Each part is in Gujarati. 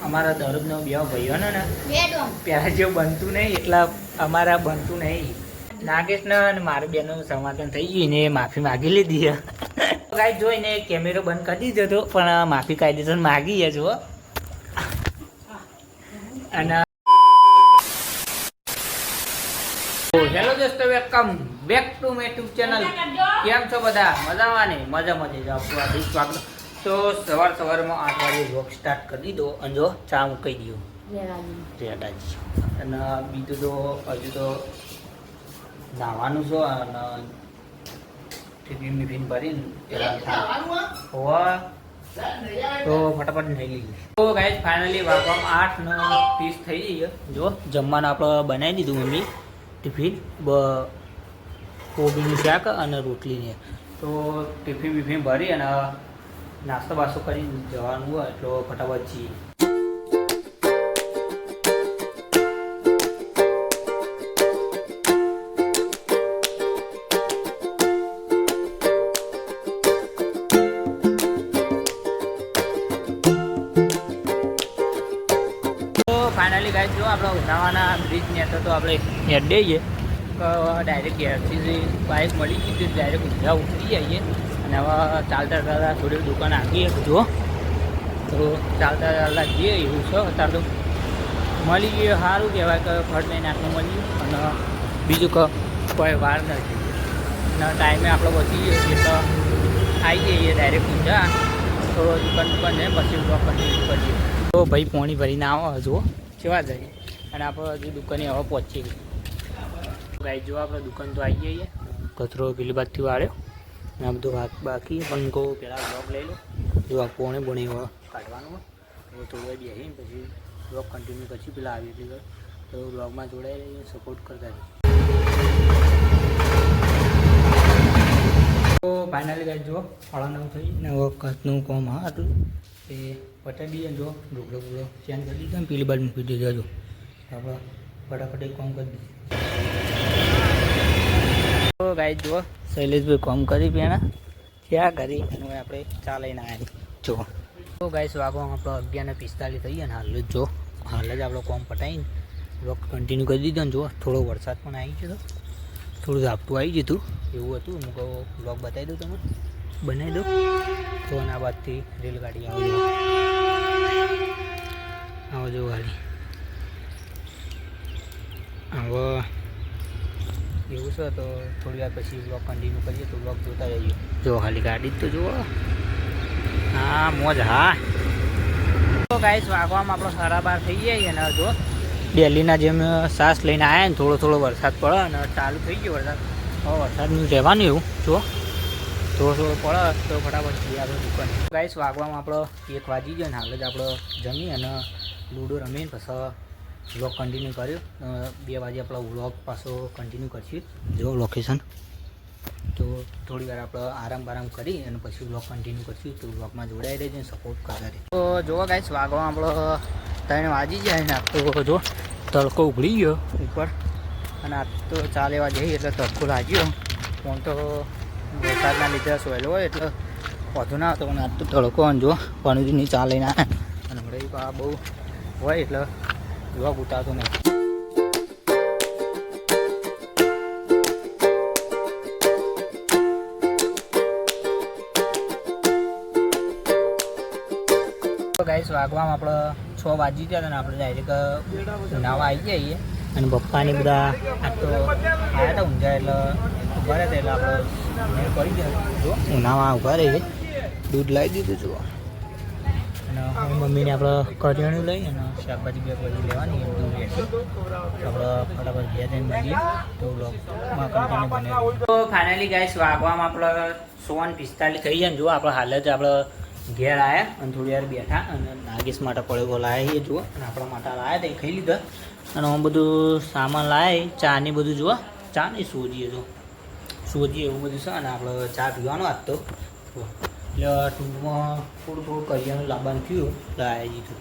અમારા દરરોજનો બે ભાઈઓને ને પહેલાં જેવું બનતું નહીં એટલા અમારા બનતું નહીં. નાગેશને અને મારા બેનનું સમાધાન થઈ ગયું ને માફી માગી લીધી. કાંઈ જોઈને કેમેરો બંધ કરી દીધો હતો પણ માફી કાયદેસર માગી જો. અને હેલો દોસ્તો, welcome back to my YouTube channel. કેમ છો બધા? મજામાં ને? મજા જાવ સ્વાગત. તો સવારમાં 8 વાગે વ્લોગ સ્ટાર્ટ કરી દીધો અને જો ચા મૂકી દો રેડાજી. અને બીજું તો હજુ તો નાવાનું છે અને ટિફિન ભરીને હોવા તો ફટાફટ નહીં લીધી. તો ગાઈસ ફાઇનલી વાગવામાં 8:30 થઈ જઈએ. જો જમવાનું આપણે બનાવી દીધું મમ્મી ટિફિન કોબીનું શાક અને રોટલીને. તો ટિફિન ભરી અને નાસ્તો બાસ્તો કરી જવાનું હોય એટલો ફટાફટ જઈએ. ફાઇનલી ગાઈસ જો આપણે ઉનાળાના બ્રિજ ને તો આપણે હેડ દઈએ ડાયરેક્ટ ઘેરથી બાઇક મળી ગઈ તો ડાયરેક્ટ ઊંઝા ઉતરી જઈએ. અને હવે ચાલતા થોડી દુકાન આવીએ જો તો ચાલતા જઈએ એવું છે. અત્યારે તો મળી ગયું સારું કહેવાય કે ફટ લઈને આટલું મળી ગયું. અને બીજું કોઈ વાર નથી અને ટાઈમે આપણે પહોંચી ગયો એટલે આવી જઈએ ડાયરેક્ટ ઊંઝા. થોડો દુકાન જાય પછી બ્લોક કન્ટિન્યુ કરીએ. તો ભાઈ પોણી ભરીને આવો જુઓ કેવા જાય. અને આપણે હજુ દુકાને હવે પહોંચી ગઈ. ગાઈ જો આપણે દુકાન તો આવી જઈએ. કચરો પેલી બાજુથી વાળ્યો અને આ બધું હાથ બાકી પણ કહું પહેલાં બ્લોગ લઈ લો. જો આ પોણે કાઢવાનું હોય તો થોડું બેસીને પછી બ્લોગ કન્ટિન્યુ પછી પેલા આવી હતી તો બ્લોગમાં જોડાઈ રહીએ, સપોર્ટ કરતા રહીએ. તો ફાઇનલી ગાઈ જો 9:30 થઈ ને હવે કચ્છનું કોમ હા હતું એ પટાઈ દઈએ. જો ઢોકળો ચેન્જ કરી દીધો ને પેલી બાજુ મૂકી દીધો. જો આપણે ફટાફટ એક કામ કરી દઈએ. તો ગાઈ જો શૈલેષભાઈ કામ કરી પહેલા ક્યાં કરી અને આપણે ચા લઈને આવી જો. તો ગાઈસ વાગવામાં આપણો 11:45 થઈ ગયા ને હાલ જ જો હાલ જ આપણો કામ પટાવીને બ્લોગ કન્ટિન્યુ કરી દીધો ને જો થોડો વરસાદ પણ આવી ગયો. થોડું ઝાપટું આવી જતું એવું હતું. હું કહું બ્લોગ બતાવી દઉં તમને, બનાવી દઉં. તો આ બાદથી રેલગાડી આવો જો ગાડી હવે એવું છે. તો થોડી વાર પછી બ્લોગ કન્ટિન્યુ કરીએ તો બ્લોગ જોતા રહીએ. જો ખાલી ગાડી જ તો જુઓ. હા મોજ. હા તો ગાઈસ વાગવામાં આપણો 12:30 થઈ જાય અને જો દિલ્હીના જેમ સાસ લઈને આવ્યા ને થોડો વરસાદ પડે અને ચાલુ થઈ ગયો વરસાદ. હવે વરસાદનું રહેવાનું એવું જો થોડો પડે તો ફટાફટ જઈએ આપણે દુકાન. ગાઈસ વાગવામાં આપણો 1 વાગી ગયો ને હાલ જ આપણે જમી અને લૂડો રમીને પછી વ્લોગ કન્ટિન્યુ કર્યો. 2 વાગે આપણો વ્લોગ પાછો કન્ટિન્યુ કરશું. જો લોકેશન તો થોડી વાર આપણે આરામ કરી અને પછી વ્લોગ કન્ટિન્યુ કરશું. તો વ્લોગમાં જોડાઈ રહેજો ને સપોર્ટ કરતા રહે. તો જોવા ગાઈસ વાગવામાં આપણો 3 વાગી જાય ને આ તો જો તડકો ઉઘડી ગયો ઉપર અને આ તો ચા લેવા જઈએ એટલે તડકો લાગ્યો. ફોન તો વરસાદના લીધે સોયલો હોય એટલે વધુ ના આવતો પણ આજ તો તડકો અને જો પણુજીની ચા લઈને આવ્યા અને હમણાં બહુ હોય એટલે વ્લોગ ઉતારતો નહીં. ગાઈસ વાગવામાં આપણે 6 વાગી ગયા અને આપણે ડાયરેક્ટ ઉનાવા આવી જઈએ. અને પપ્પાની બધા આ તો આવ્યા હતા ઊંઝા એટલે ઊભા રહેતા એટલે આપણે કરી ગયા. જો ઉનાવા ઊભા રહીએ દૂધ લાવી દીધું જુઓ. અને મમ્મીને આપણે કરિયાણું લઈ અને શાકભાજી બધી લેવાની એ બધું રહેશે. આપણે ફટાફટ ઘેર જઈને મળીએ તો બ્લોગમાં કન્ટિન્યુ બનાવીએ. તો ફાઇનલી ગાઈસ વાગવામાં આપણે 9:45 થઈ જાય. જો આપણે હાલ જ આપણે ઘેર આવ્યા અને થોડી વાર બેઠા અને નાગેશ માટે પડેગો લાવ્યા એ જુઓ અને આપણા માટે લાવ્યા તે ખાઈ લીધા. અને આમ બધું સામાન લાવે ચાની બધું જુઓ. ચા નહીં સોજીએ જો સોજીએ એવું બધું છે. અને આપણે ચા પીવાનો આજ તો એટલે ટૂંકમાં થોડું કરિયાણું લાવવાનું થયું લાવી દીધું.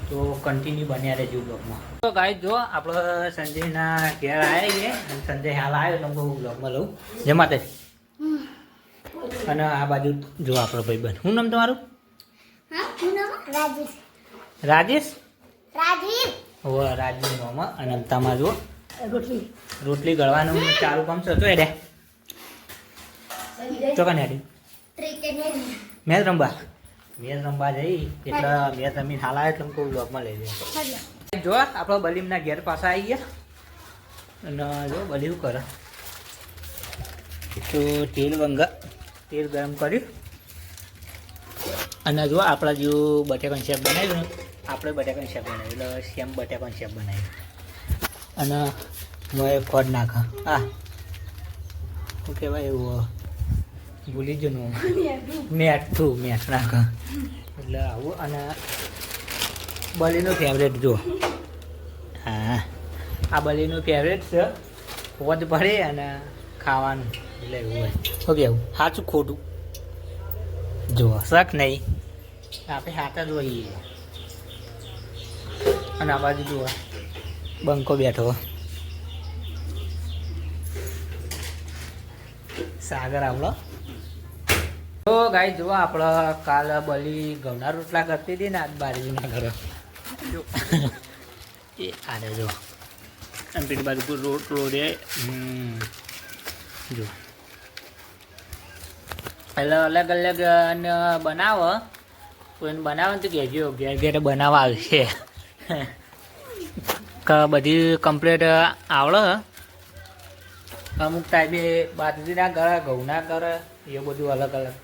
તો કન્ટિન્યુ બન્યા રહેજો બ્લોગમાં. તો ગાઈસ જો આપણે સંજયના ઘેર આવ્યા છીએ અને સંજય હાલ આવ્યો તો હું બ્લોગમાં લઉં જમાતે. અને આ બાજુ જો આપણો ભાઈબંધ. શું નામ તમારું? રાજેશ રાજીવ ઓ રાજેશ મામા અને તમારે જો રોટલી ગળવાનું ચાલુ કામ છે તો એડે તો કને હેડી મેચ રમવા જઈ એટલે મેચ રમીને હાલા એટલે કોઈ બ્લોગમાં લઈ જાય જો આપણો બલીમના ઘેર પાછા આવી ગયા અને જો બલી શું કરે તો તેલ ગરમ કર્યું અને જો આપણા જેવું બટાકાનું શેપ બનાવ્યું ને આપણે બટાકાનું શેપ બનાવ્યું એટલે સેમ બટાકાનું શેપ બનાવ્યું અને હું ખોડ નાખા શું કહેવાય એવું ભૂલી જ મેઠું નાખા એટલે આવું અને બલીનું ફેવરેટ જો હા આ બલીનું ફેવરેટ છે હોજ ભરે અને ખાવાનું એટલે એવું હોય શું કેવું સાચું ખોટું જો શક નહીં આપણે હાથા જોઈએ અને આ બાજુ જુઓ બંકો બેઠો સાગર આવડો તો ગાય જુઓ આપણે કાલ બલી ઘઉંના રોટલા કરતી હતી ને આજ બારીના ઘરે જો એ આને જો અને પેલી બાજુ રોટલો રે જો એટલે અલગ અલગ બનાવો કોઈને બનાવો તો કહેજો ઘેર ઘેર બનાવવા આવશે બધી કમ્પ્લીટ આવડે અમુક ટાઈપે બાજરીના કરે ઘઉંના કરે એ બધું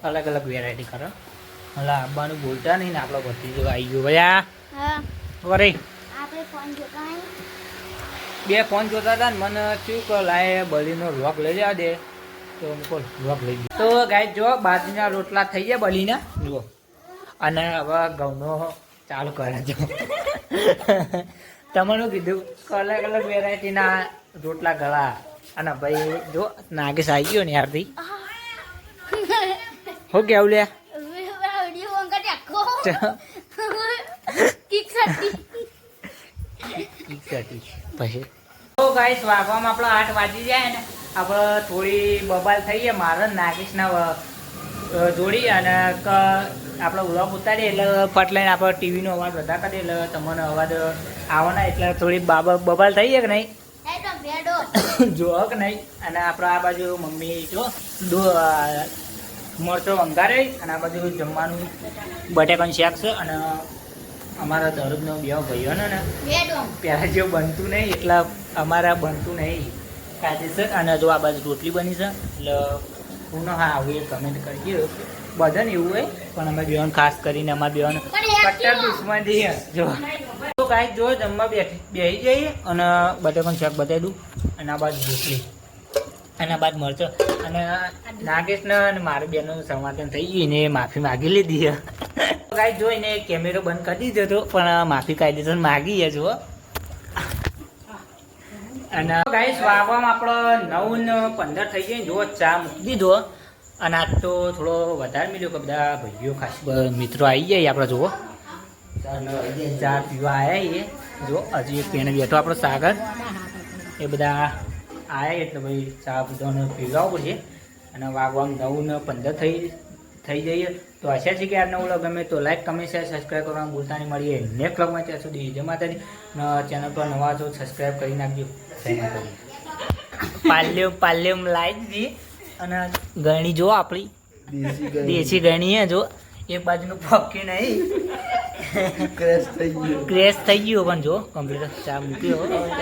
અલગ અલગ વેરાયટી કરે એટલે આવવાનું બોલતા નહીં ને આપણો ભત્રીજો આવી ગયો ભૈયા કરે બે ફોન જોતા હતા ને મને શું કે લાય બલીનો વ્લોગ લઈ જવા દે તો વ્લોગ લઈ ગયો તો ગાય જો બાજરીના રોટલા થઈ ગયા બલીના જુઓ અને હવે ઘઉંનો ચાલુ કરે જો તમને કીધું અલગ અલગ વેરાયટીના રોટલા ગળા અને ભાઈ જો નાગેશ આવી ગયો ને યારથી હું કેવું લે પછી તો ગાઈસ વાગવામાં આપણો 8 વાગી જાય ને આપણે થોડી બબાલ થઈએ મારે નાગેશના જોડી અને આપણે વ્લોગ ઉતારીએ એટલે ફટ લઈને આપણે ટીવીનો અવાજ બધા કરીએ એટલે તમને અવાજ આવવાના એટલે થોડી બબાલ થઈએ કે નહીં જો કે નહીં અને આપણે આ બાજુ મમ્મી જો મરચો વંગારે અને આ બાજુ જમવાનું બટાકાનું શાક છે અને અમારા દરરોજનો બે ભાઈઓને ને પહેલાં જેવું બનતું નહીં એટલે અમારા બનતું નહીં કાયદેસર અને જો આ બાજુ રોટલી બની છે એટલે હું હા આવું એ કમેન્ટ કરજો બધાને એવું હોય પણ અમે બેન ખાસ કરીને અમારા બેન કટ્ટર દુશ્મન જઈએ જો તો કાંઈ જો જમવા બેસી જઈએ અને બટાકાનું શાક બતાવી દઉં અને આ બાજુ રોટલી અને આ બાજુ મરચો અને નાગેશને અને મારા બેનનું સમાધાન થઈ ગયું ને માફી માગી લીધી ગાય જોઈને કેમેરો બંધ કરી દીધો હતો પણ માફી કાયદેસર માગી જો અને ગાઈસ વાગવામાં આપણો 9:15 થઈ જાય જો ચા મૂકી દીધો અને આજ તો થોડો વધારે મળ્યો કે બધા ભાઈઓ ખાસ મિત્રો આવી જાય આપણે જુઓ ચા પીવા આવ્યા જો હજી એક પેણે બેઠો આપણો સાગર એ બધા આવ્યા એટલે ભાઈ ચા બધાને પીવડાવવું પડશે અને વાગવામાં 9:15 થઈ જઈએ તો આશા છે કે આજનો વ્લોગ ગમે તો લાઈક કમેન્ટ શેર સબસ્ક્રાઈબ કરવાનું ભૂલતા નહીં. મળીએ નેક્સ્ટ વ્લોગમાં. ત્યાં સુધી જય માતાજી. ચેનલ પર નવા છો સબસ્ક્રાઈબ કરી નાખજો. પાલ્યમ લાવી દીધી અને ગણી જો આપણી દેશી ગણી હે જો એક બાજુનું પક્કી નહીં ક્રેશ થઈ ગયું પણ જો કમ્પ્લીટ ચા મૂક્યો